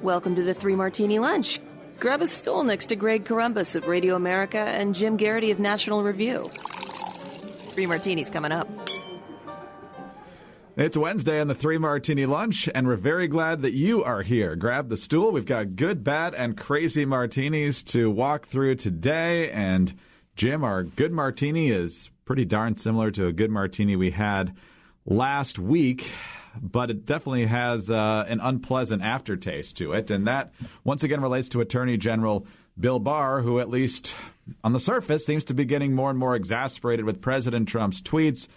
Welcome to the Three Martini Lunch. Grab a stool next to Greg Columbus of Radio America and Jim Garrity of National Review. Three Martinis coming up. It's Wednesday on the Three Martini Lunch, and we're very glad that you are here. Grab the stool. We've got good, bad, and crazy martinis to walk through today. And Jim, our good martini is pretty darn similar to a good martini we had last week, but it definitely has an unpleasant aftertaste to it. And that, once again, relates to Attorney General Bill Barr, who, at least on the surface, seems to be getting more and more exasperated with President Trump's tweets,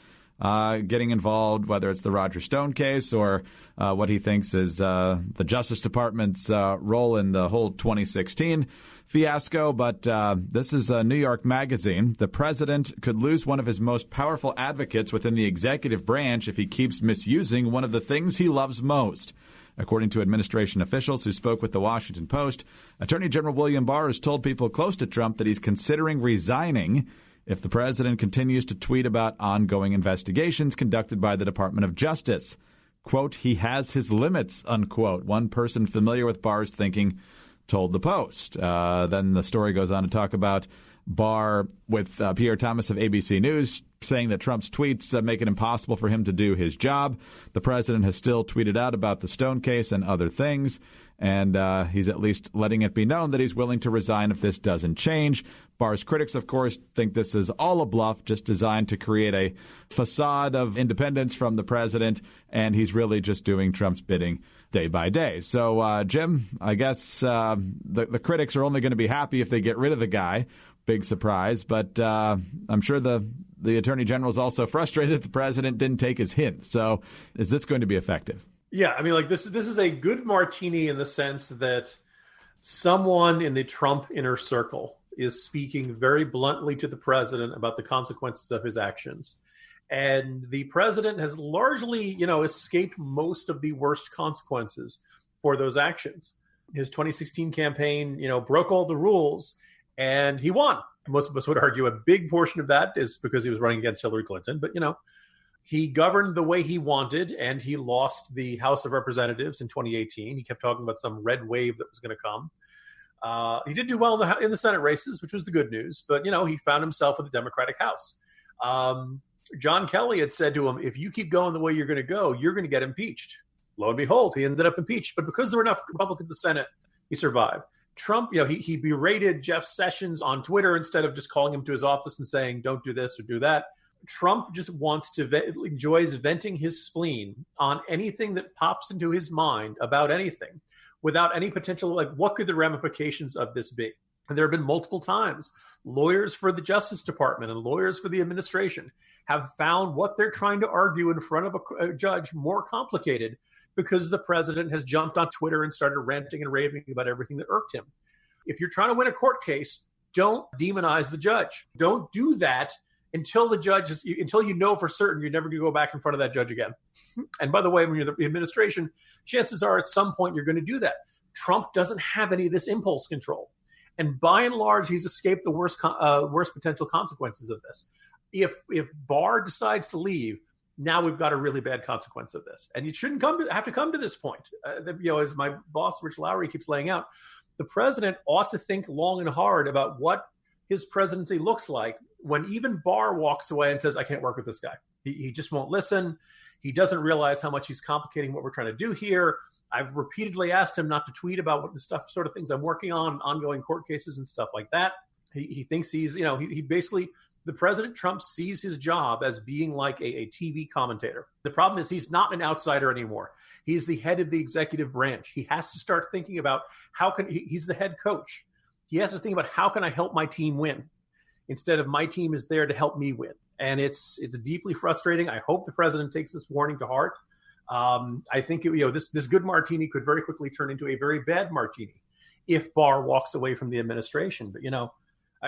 getting involved, whether it's the Roger Stone case or what he thinks is the Justice Department's role in the whole 2016 fiasco. But this is New York Magazine. The president could lose one of his most powerful advocates within the executive branch if he keeps misusing one of the things he loves most. According to administration officials who spoke with the Washington Post, Attorney General William Barr has told people close to Trump that he's considering resigning if the president continues to tweet about ongoing investigations conducted by the Department of Justice. Quote, he has his limits, unquote. One person familiar with Barr's thinking told the Post. Then the story goes on to talk about Barr with Pierre Thomas of ABC News saying that Trump's tweets make it impossible for him to do his job. The president has still tweeted out about the Stone case and other things, and he's at least letting it be known that he's willing to resign if this doesn't change. Barr's critics, of course, think this is all a bluff, just designed to create a facade of independence from the president, and he's really just doing Trump's bidding day by day. So, Jim, I guess the critics are only going to be happy if they get rid of the guy. Big surprise. But I'm sure the Attorney General is also frustrated that the president didn't take his hint. So is this going to be effective? Yeah, I mean, like this is a good martini in the sense that someone in the Trump inner circle is speaking very bluntly to the president about the consequences of his actions. And the president has largely, escaped most of the worst consequences for those actions. His 2016 campaign, broke all the rules and he won. Most of us would argue a big portion of that is because he was running against Hillary Clinton. But, he governed the way he wanted, and he lost the House of Representatives in 2018. He kept talking about some red wave that was going to come. He did do well in the Senate races, which was the good news. But, he found himself with the Democratic House. John Kelly had said to him, if you keep going the way you're going to go, you're going to get impeached. Lo and behold, he ended up impeached. But because there were enough Republicans in the Senate, he survived. Trump, he berated Jeff Sessions on Twitter instead of just calling him to his office and saying, don't do this or do that. Trump just wants to enjoys venting his spleen on anything that pops into his mind about anything without any potential, like, what could the ramifications of this be? And there have been multiple times lawyers for the Justice Department and lawyers for the administration have found what they're trying to argue in front of a judge more complicated because the president has jumped on Twitter and started ranting and raving about everything that irked him. If you're trying to win a court case, don't demonize the judge. Don't do that until until you know for certain you're never going to go back in front of that judge again. And by the way, when you're the administration, chances are at some point you're going to do that. Trump doesn't have any of this impulse control. And by and large, he's escaped the worst potential consequences of this. If Barr decides to leave, now we've got a really bad consequence of this. And it shouldn't have to come to this point. As my boss, Rich Lowry, keeps laying out, the president ought to think long and hard about what his presidency looks like when even Barr walks away and says, I can't work with this guy. He just won't listen. He doesn't realize how much he's complicating what we're trying to do here. I've repeatedly asked him not to tweet about what the sort of things I'm working on, ongoing court cases and stuff like that. He thinks he basically, the President Trump sees his job as being like a TV commentator. The problem is he's not an outsider anymore. He's the head of the executive branch. He has to start thinking about he's the head coach. He has to think about how can I help my team win instead of my team is there to help me win. And it's deeply frustrating. I hope the president takes this warning to heart. I think this good martini could very quickly turn into a very bad martini if Barr walks away from the administration. But,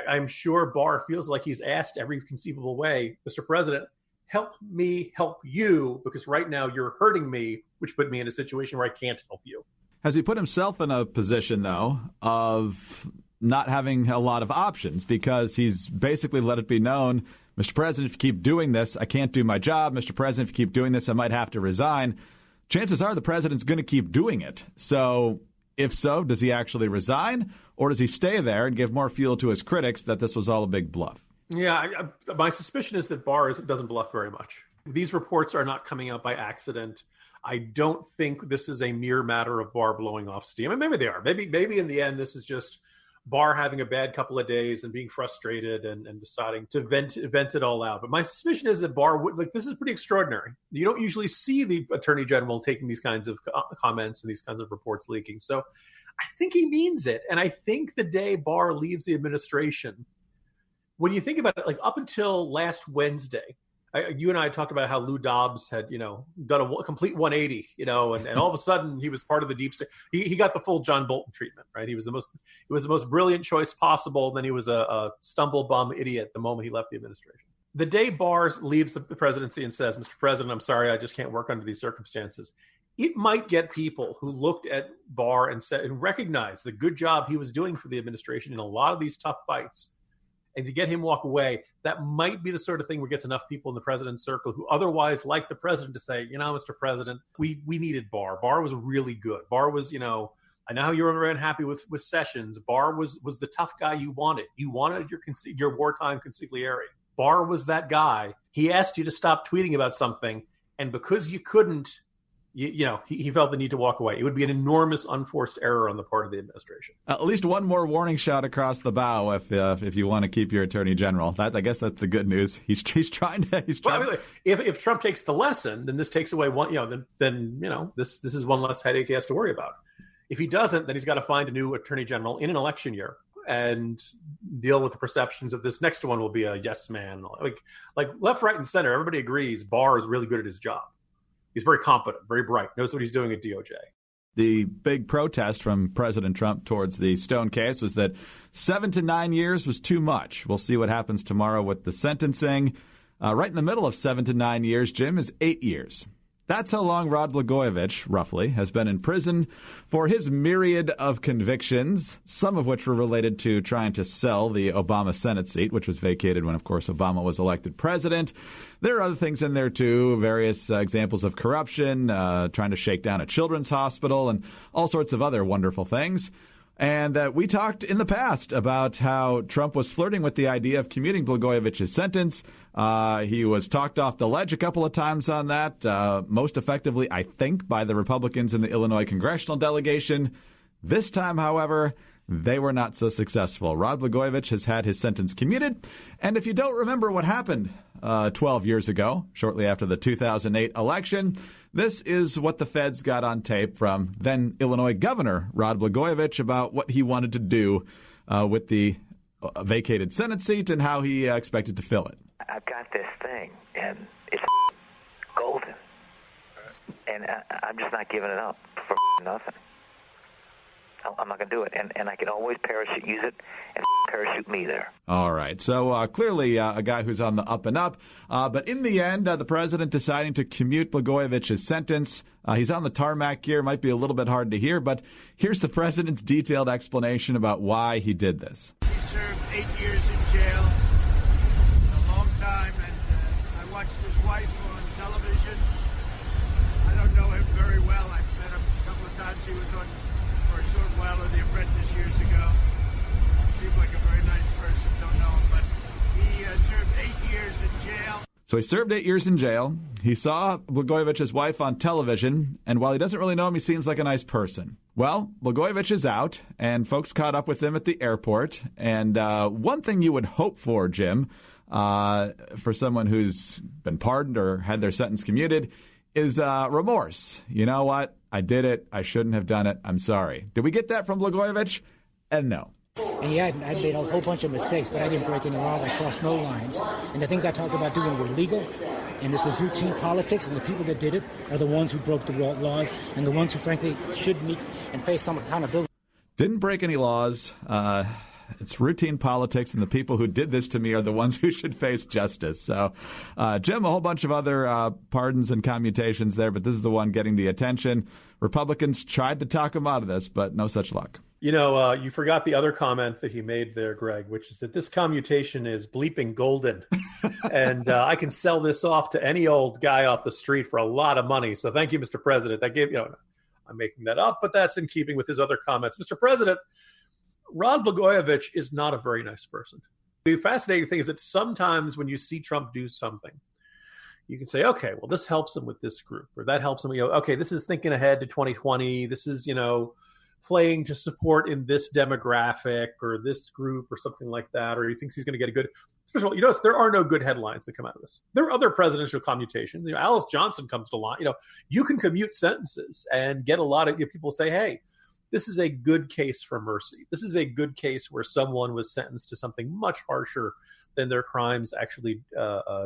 I'm sure Barr feels like he's asked every conceivable way, Mr. President, help me help you, because right now you're hurting me, which put me in a situation where I can't help you. Has he put himself in a position, though, of not having a lot of options? Because he's basically let it be known, Mr. President, if you keep doing this, I can't do my job. Mr. President, if you keep doing this, I might have to resign. Chances are the president's going to keep doing it. So If so, does he actually resign, or does he stay there and give more fuel to his critics that this was all a big bluff? Yeah, my suspicion is that Barr doesn't bluff very much. These reports are not coming out by accident. I don't think this is a mere matter of Barr blowing off steam. And maybe they are. Maybe in the end, this is just Barr having a bad couple of days and being frustrated and deciding to vent it all out. But my suspicion is that Barr this is pretty extraordinary. You don't usually see the Attorney General taking these kinds of comments and these kinds of reports leaking. So I think he means it. And I think the day Barr leaves the administration, when you think about it, up until last Wednesday, you and I talked about how Lou Dobbs had, done a complete 180, and all of a sudden he was part of the deep state. He got the full John Bolton treatment, right? He was the most brilliant choice possible. And then he was a stumble bum idiot the moment he left the administration. The day Barr leaves the presidency and says, "Mr. President, I'm sorry, I just can't work under these circumstances," it might get people who looked at Barr and said and recognized the good job he was doing for the administration in a lot of these tough fights. And to get him walk away, that might be the sort of thing where it gets enough people in the president's circle who otherwise like the president to say, Mr. President, we needed Barr. Barr was really good. Barr was, I know how you were unhappy with Sessions. Barr was the tough guy you wanted. You wanted your wartime consigliere. Barr was that guy. He asked you to stop tweeting about something, and because you couldn't, he felt the need to walk away. It would be an enormous unforced error on the part of the administration. At least one more warning shot across the bow if you want to keep your attorney general. I guess that's the good news. He's trying to. Well, I mean, if Trump takes the lesson, then this takes away one. This is one less headache he has to worry about. If he doesn't, then he's got to find a new attorney general in an election year and deal with the perceptions of this next one will be a yes man. Like left, right, and center. Everybody agrees Barr is really good at his job. He's very competent, very bright, knows what he's doing at DOJ. The big protest from President Trump towards the Stone case was that 7 to 9 years was too much. We'll see what happens tomorrow with the sentencing. Right in the middle of 7 to 9 years, Jim, is 8 years. That's how long Rod Blagojevich, roughly, has been in prison for his myriad of convictions, some of which were related to trying to sell the Obama Senate seat, which was vacated when, of course, Obama was elected president. There are other things in there, too, various examples of corruption, trying to shake down a children's hospital, and all sorts of other wonderful things. And we talked in the past about how Trump was flirting with the idea of commuting Blagojevich's sentence. He was talked off the ledge a couple of times on that, most effectively, I think, by the Republicans in the Illinois congressional delegation. This time, however, they were not so successful. Rod Blagojevich has had his sentence commuted. And if you don't remember what happened 12 years ago, shortly after the 2008 election, this is what the feds got on tape from then Illinois Governor Rod Blagojevich about what he wanted to do with the vacated Senate seat and how he expected to fill it. I've got this thing, and it's golden, and I'm just not giving it up for nothing. I'm not going to do it, and I can always use it and parachute me there. All right. So clearly a guy who's on the up and up. But in the end, the president deciding to commute Blagojevich's sentence. He's on the tarmac here. Might be a little bit hard to hear, but here's the president's detailed explanation about why he did this. He served 8 years in jail, a long time, and I watched his wife on television. I don't know him very well. I've met him a couple of times. He was on for a short while on The Apprentice years ago. Seemed like a very nice person. Don't know him, but he served 8 years in jail. So he served 8 years in jail. He saw Blagojevich's wife on television, and while he doesn't really know him, he seems like a nice person. Well, Blagojevich is out, and folks caught up with him at the airport. And one thing you would hope for, Jim, for someone who's been pardoned or had their sentence commuted, is remorse. You know what? I did it. I shouldn't have done it. I'm sorry. Did we get that from Blagojevich? And no. And yeah, I made a whole bunch of mistakes, but I didn't break any laws. I crossed no lines. And the things I talked about doing were legal, and this was routine politics, and the people that did it are the ones who broke the laws and the ones who, frankly, should meet and face some accountability. Didn't break any laws. It's routine politics, and the people who did this to me are the ones who should face justice. So, Jim, a whole bunch of other pardons and commutations there, but this is the one getting the attention. Republicans tried to talk him out of this, but no such luck. You forgot the other comment that he made there, Greg, which is that this commutation is bleeping golden. And I can sell this off to any old guy off the street for a lot of money. So thank you, Mr. President. That gave, I'm making that up, but that's in keeping with his other comments. Mr. President, Rod Blagojevich is not a very nice person. The fascinating thing is that sometimes when you see Trump do something, you can say, okay, well, this helps him with this group, or that helps him. Okay, this is thinking ahead to 2020. This is, playing to support in this demographic or this group or something like that, or he thinks he's going to get a good. First of all, notice there are no good headlines that come out of this. There are other presidential commutations. Alice Johnson comes to line. You can commute sentences and get a lot of people say, hey, this is a good case for mercy. This is a good case where someone was sentenced to something much harsher than their crimes actually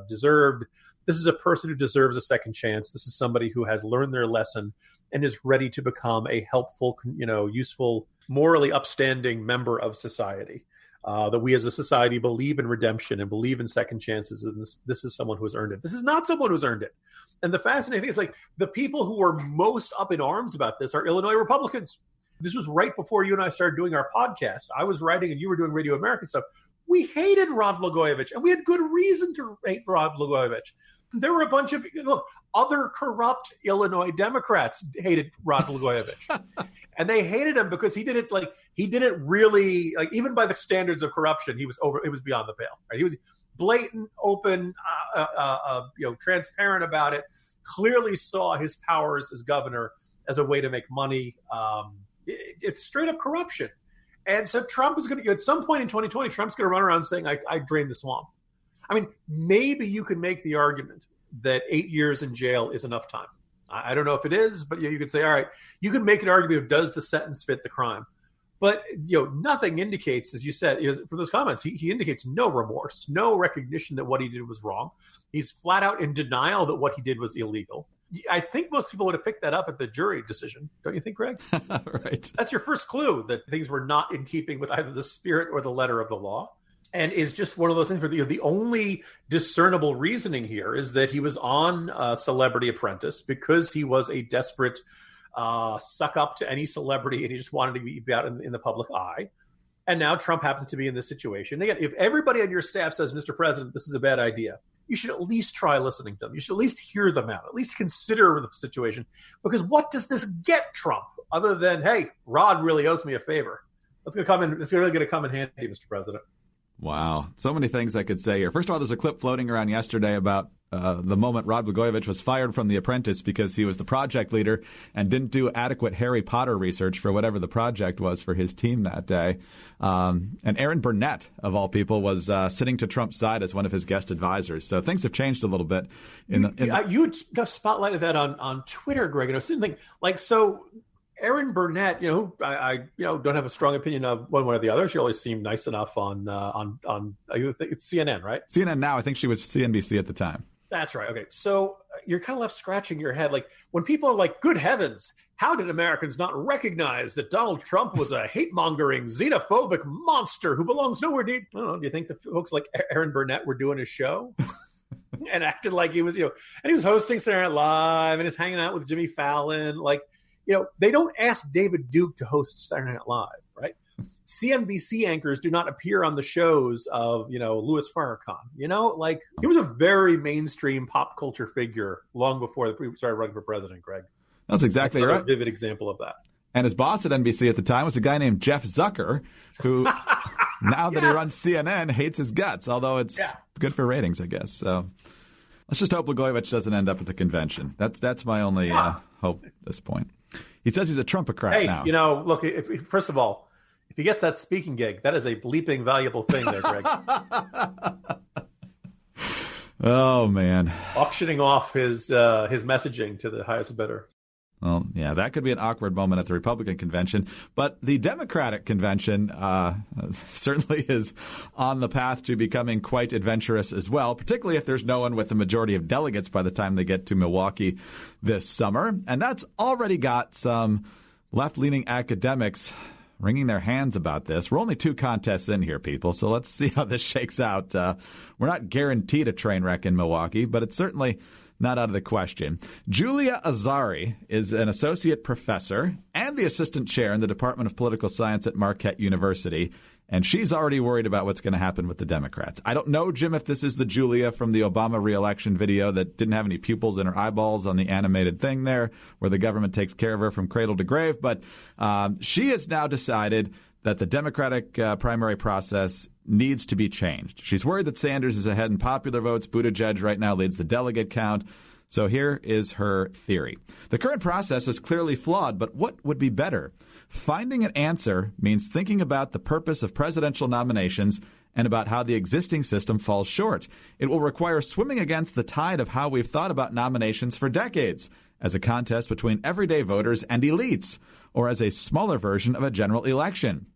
deserved. This is a person who deserves a second chance. This is somebody who has learned their lesson and is ready to become a helpful, useful, morally upstanding member of society. That we as a society believe in redemption and believe in second chances. And this is someone who has earned it. This is not someone who's earned it. And the fascinating thing is, like, the people who are most up in arms about this are Illinois Republicans. This was right before you and I started doing our podcast. I was writing and you were doing Radio America stuff. We hated Rod Blagojevich, and we had good reason to hate Rod Blagojevich. There were a bunch of other corrupt Illinois Democrats hated Rod Blagojevich, and they hated him because he did it really, even by the standards of corruption, he was over. It was beyond the pale. Right? He was blatant, open, transparent about it. Clearly saw his powers as governor as a way to make money. It's straight up corruption, and so Trump is going to, at some point in 2020, Trump's going to run around saying, "I drained the swamp." I mean, maybe you can make the argument that 8 years in jail is enough time. I don't know if it is, but you could say, all right, you can make an argument of does the sentence fit the crime? But nothing indicates, as you said, from those comments, he indicates no remorse, no recognition that what he did was wrong. He's flat out in denial that what he did was illegal. I think most people would have picked that up at the jury decision. Don't you think, Greg? Right. That's your first clue that things were not in keeping with either the spirit or the letter of the law. And is just one of those things where the only discernible reasoning here is that he was on Celebrity Apprentice because he was a desperate suck up to any celebrity and he just wanted to be out in the public eye. And now Trump happens to be in this situation. Again, if everybody on your staff says, Mr. President, this is a bad idea, you should at least try listening to them. You should at least hear them out, at least consider the situation. Because what does this get Trump other than, hey, Rod really owes me a favor? That's going to come in. It's really going to come in handy, Mr. President. Wow. So many things I could say here. First of all, there's a clip floating around yesterday about the moment Rod Blagojevich was fired from The Apprentice because he was the project leader and didn't do adequate Harry Potter research for whatever the project was for his team that day. And Aaron Burnett, of all people, was sitting to Trump's side as one of his guest advisors. So things have changed a little bit. You spotlighted that on Twitter, Greg. And I was thinking, so Aaron Burnett, who I don't have a strong opinion of one way or the other. She always seemed nice enough on it's CNN, right? CNN now. I think she was CNBC at the time. That's right. Okay, so you're kind of left scratching your head, like when people are like, "Good heavens, how did Americans not recognize that Donald Trump was a hate-mongering, xenophobic monster who belongs nowhere near?" I don't know. Do you think the folks like Aaron Burnett were doing his show? And acted like he was, and he was hosting Saturday Night Live and is hanging out with Jimmy Fallon, they don't ask David Duke to host Saturday Night Live, right? CNBC anchors do not appear on the shows of, Louis Farrakhan. He was a very mainstream pop culture figure long before the people started running for president, Greg. That's exactly right. A vivid example of that. And his boss at NBC at the time was a guy named Jeff Zucker, who now that he runs CNN hates his guts, although it's good for ratings, I guess. So let's just hope Blagojevich doesn't end up at the convention. That's my only hope at this point. He says he's a Trumpocrat now. Hey, look, first of all, if he gets that speaking gig, that is a bleeping valuable thing there, Greg. Oh, man. Auctioning off his messaging to the highest bidder. Well, yeah, that could be an awkward moment at the Republican convention. But the Democratic convention certainly is on the path to becoming quite adventurous as well, particularly if there's no one with the majority of delegates by the time they get to Milwaukee this summer. And that's already got some left-leaning academics wringing their hands about this. We're only 2 contests in here, people, so let's see how this shakes out. We're not guaranteed a train wreck in Milwaukee, but it's certainly not out of the question. Julia Azari is an associate professor and and the assistant chair in the Department of Political Science at Marquette University. And she's already worried about what's going to happen with the Democrats. I don't know, Jim, if this is the Julia from the Obama re-election video that didn't have any pupils in her eyeballs on the animated thing there where the government takes care of her from cradle to grave. But she has now decided that the Democratic primary process needs to be changed. She's worried that Sanders is ahead in popular votes. Buttigieg right now leads the delegate count. So here is her theory. The current process is clearly flawed, but what would be better? Finding an answer means thinking about the purpose of presidential nominations and about how the existing system falls short. It will require swimming against the tide of how we've thought about nominations for decades, as a contest between everyday voters and elites, or as a smaller version of a general election.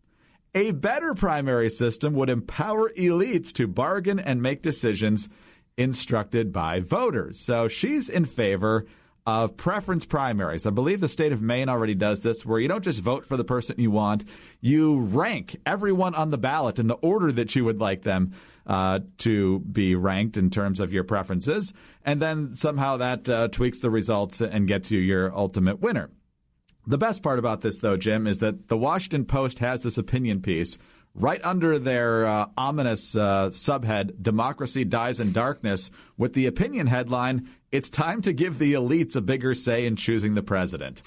A better primary system would empower elites to bargain and make decisions instructed by voters. So she's in favor of preference primaries. I believe the state of Maine already does this, where you don't just vote for the person you want. You rank everyone on the ballot in the order that you would like them to be ranked in terms of your preferences. And then somehow that tweaks the results and gets you your ultimate winner. The best part about this, though, Jim, is that the Washington Post has this opinion piece right under their ominous subhead, Democracy Dies in Darkness, with the opinion headline, "It's time to give the elites a bigger say in choosing the president."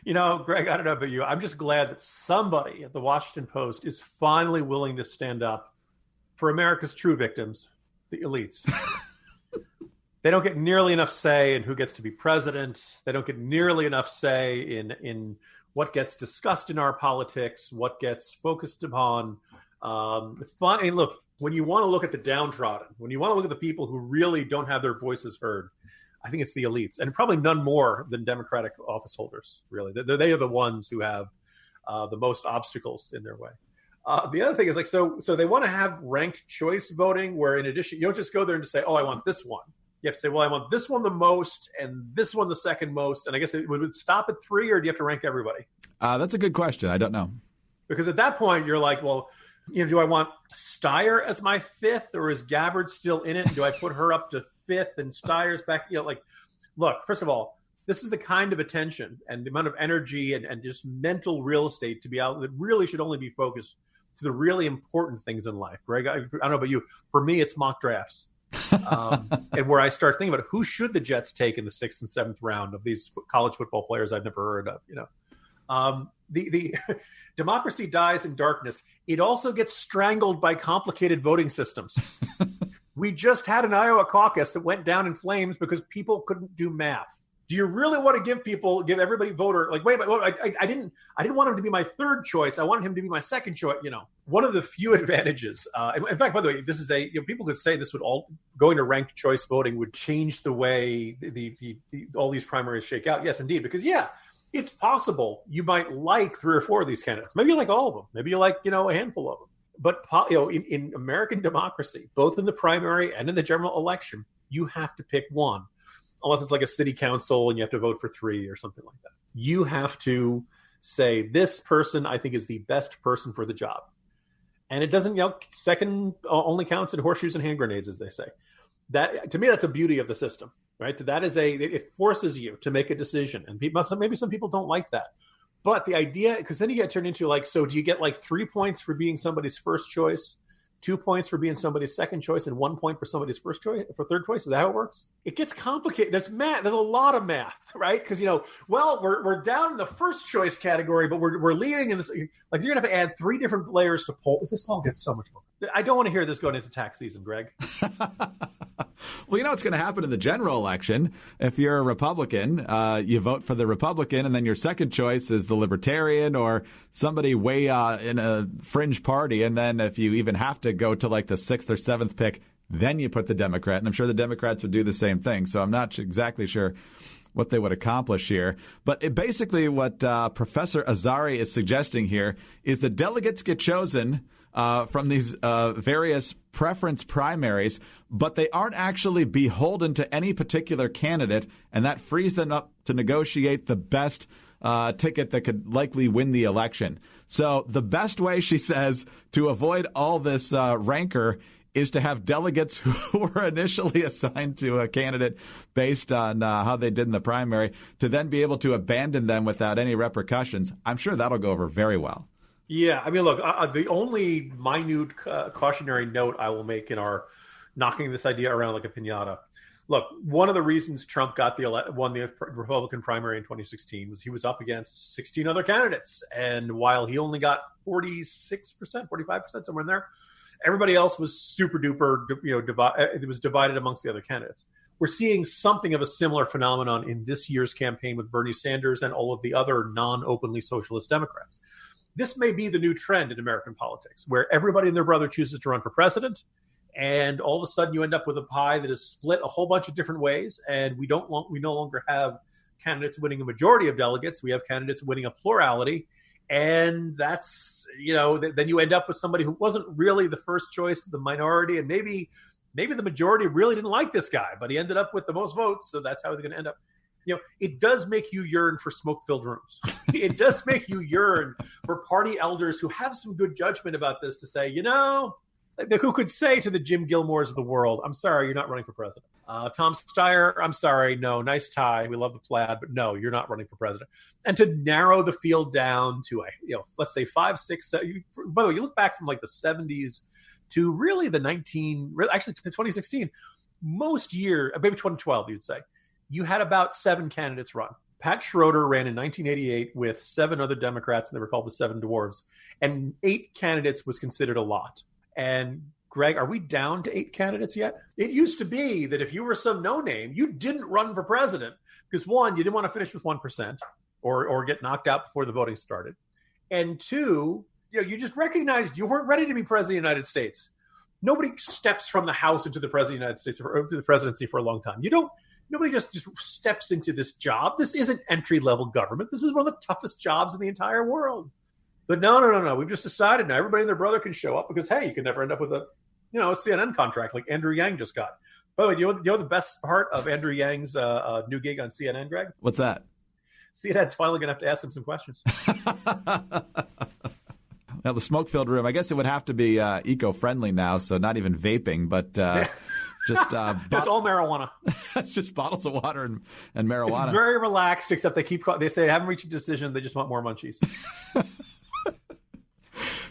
You know, Greg, I don't know about you. I'm just glad that somebody at the Washington Post is finally willing to stand up for America's true victims, the elites. They don't get nearly enough say in who gets to be president. They don't get nearly enough say in what gets discussed in our politics, what gets focused upon. And look, when you want to look at the downtrodden, when you want to look at the people who really don't have their voices heard, I think it's the elites, and probably none more than Democratic office holders, really. They are the ones who have the most obstacles in their way. The other thing is, like, so they want to have ranked choice voting, where in addition, you don't just go there and just say, oh, I want this one. You have to say, well, I want this one the most and this one the second most. And I guess it would stop at 3, or do you have to rank everybody? That's a good question. I don't know. Because at that point, you're like, well, do I want Steyer as my 5th, or is Gabbard still in it? Do I put her up to 5th and Steyer's back? Like, look, first of all, this is the kind of attention and the amount of energy and just mental real estate to be out that really should only be focused to the really important things in life. Greg, I don't know about you. For me, it's mock drafts. And where I start thinking about who should the Jets take in the 6th and 7th round of these college football players I've never heard of. The democracy dies in darkness. It also gets strangled by complicated voting systems. We just had an Iowa caucus that went down in flames because people couldn't do math. Do you really want to give everybody voter, like, wait, I didn't want him to be my 3rd choice. I wanted him to be my 2nd choice. One of the few advantages. In fact, by the way, this is people could say this would going to ranked choice voting would change the way all these primaries shake out. Yes, indeed, because it's possible you might like 3 or 4 of these candidates. Maybe you like all of them. Maybe you like a handful of them. But in American democracy, both in the primary and in the general election, you have to pick one. Unless it's like a city council and you have to vote for 3 or something like that. You have to say, this person I think is the best person for the job. And it doesn't, second only counts in horseshoes and hand grenades, as they say. That, to me, that's a beauty of the system, right? That is it forces you to make a decision. And maybe some people don't like that. But the idea, because then you get turned into so do you get 3 points for being somebody's first choice, 2 points for being somebody's second choice, and 1 point for somebody's first choice, for third choice? Is that how it works? It gets complicated. There's math. There's a lot of math, right? Because we're down in the first choice category, but we're leading in this. Like, you're gonna have to add 3 different layers to poll. This all gets so much more. I don't want to hear this going into tax season, Greg. Well, what's going to happen in the general election. If you're a Republican, you vote for the Republican, and then your second choice is the Libertarian or somebody way in a fringe party. And then if you even have to go to the 6th or 7th pick, then you put the Democrat. And I'm sure the Democrats would do the same thing. So I'm not exactly sure what they would accomplish here. But basically what Professor Azari is suggesting here is the delegates get chosen from these various preference primaries, but they aren't actually beholden to any particular candidate, and that frees them up to negotiate the best ticket that could likely win the election. So the best way, she says, to avoid all this rancor is to have delegates who were initially assigned to a candidate based on how they did in the primary to then be able to abandon them without any repercussions. I'm sure that'll go over very well. Yeah, I mean, look, the only minute cautionary note I will make in our knocking this idea around like a piñata. Look, one of the reasons Trump won the Republican primary in 2016 was he was up against 16 other candidates. And while he only got 46%, 45%, somewhere in there, everybody else was super duper, it was divided amongst the other candidates. We're seeing something of a similar phenomenon in this year's campaign with Bernie Sanders and all of the other non-openly socialist Democrats. This may be the new trend in American politics, where everybody and their brother chooses to run for president. And all of a sudden you end up with a pie that is split a whole bunch of different ways. And we no longer have candidates winning a majority of delegates. We have candidates winning a plurality. And that's, then you end up with somebody who wasn't really the first choice of the minority. And maybe the majority really didn't like this guy, but he ended up with the most votes. So that's how he's going to end up. It does make you yearn for smoke-filled rooms. It does make you yearn for party elders who have some good judgment about this to say, who could say to the Jim Gilmores of the world, I'm sorry, you're not running for president. Tom Steyer, I'm sorry, no, nice tie. We love the plaid, but no, you're not running for president. And to narrow the field down to, let's say 5, 6, 7. By the way, you look back from like the 70s to really to 2016, most year, maybe 2012, you'd say, you had about 7 candidates run. Pat Schroeder ran in 1988 with 7 other Democrats, and they were called the Seven Dwarves. And 8 candidates was considered a lot. And Greg, are we down to 8 candidates yet? It used to be that if you were some no-name, you didn't run for president because 1, you didn't want to finish with 1% or get knocked out before the voting started. And 2, you just recognized you weren't ready to be president of the United States. Nobody steps from the House into the president of the United States or to the presidency for a long time. Nobody just steps into this job. This isn't entry-level government. This is one of the toughest jobs in the entire world. But no. We've just decided now everybody and their brother can show up because, hey, you can never end up with a CNN contract like Andrew Yang just got. By the way, do you know the best part of Andrew Yang's new gig on CNN, Greg? What's that? CNN's finally going to have to ask him some questions. Now, the smoke-filled room, I guess it would have to be eco-friendly now, so not even vaping, but just it's all marijuana. It's just bottles of water and marijuana. It's very relaxed, except they say they haven't reached a decision. They just want more munchies.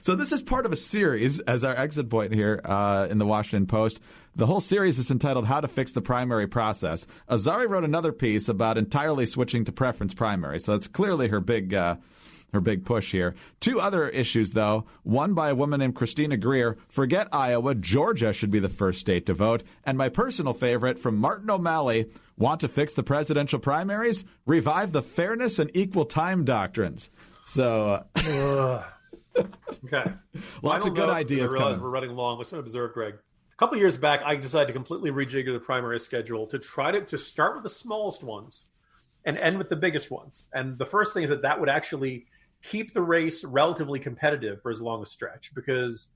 So this is part of a series, as our exit point here in the Washington Post. The whole series is entitled How to Fix the Primary Process. Azari wrote another piece about entirely switching to preference primary. So that's clearly her big push here. 2 other issues, though. One by a woman named Christina Greer. Forget Iowa. Georgia should be the first state to vote. And my personal favorite from Martin O'Malley. Want to fix the presidential primaries? Revive the fairness and equal time doctrines. So... Okay. Lots of good ideas. I realize we're running long. Let's observe, Greg. A couple of years back, I decided to completely rejigger the primary schedule to try to start with the smallest ones and end with the biggest ones. And the first thing is that would actually keep the race relatively competitive for as long a stretch. Because,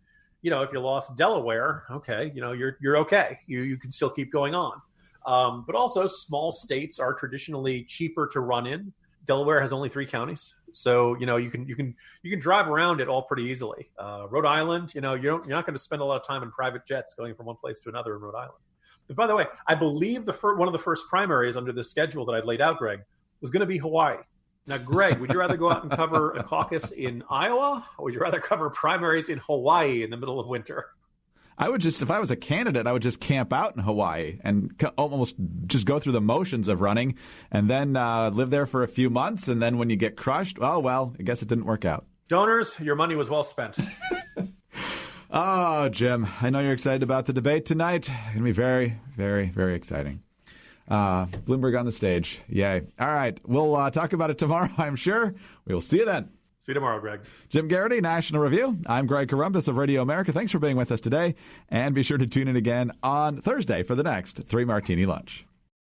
if you lost Delaware, okay, you're okay. You can still keep going on. But also, small states are traditionally cheaper to run in. Delaware has only 3 counties. So, you can drive around it all pretty easily. Rhode Island, you're not going to spend a lot of time in private jets going from one place to another in Rhode Island. But by the way, I believe one of the first primaries under this schedule that I'd laid out, Greg, was going to be Hawaii. Now, Greg, would you rather go out and cover a caucus in Iowa, or would you rather cover primaries in Hawaii in the middle of winter? If I was a candidate, I would just camp out in Hawaii and almost just go through the motions of running and then live there for a few months. And then when you get crushed, well, I guess it didn't work out. Donors, your money was well spent. Oh, Jim, I know you're excited about the debate tonight. It's going to be very, very, very exciting. Bloomberg on the stage. Yay. All right. We'll talk about it tomorrow, I'm sure. We will see you then. See you tomorrow, Greg. Jim Garrity, National Review. I'm Greg Corombos of Radio America. Thanks for being with us today. And be sure to tune in again on Thursday for the next 3 Martini Lunch.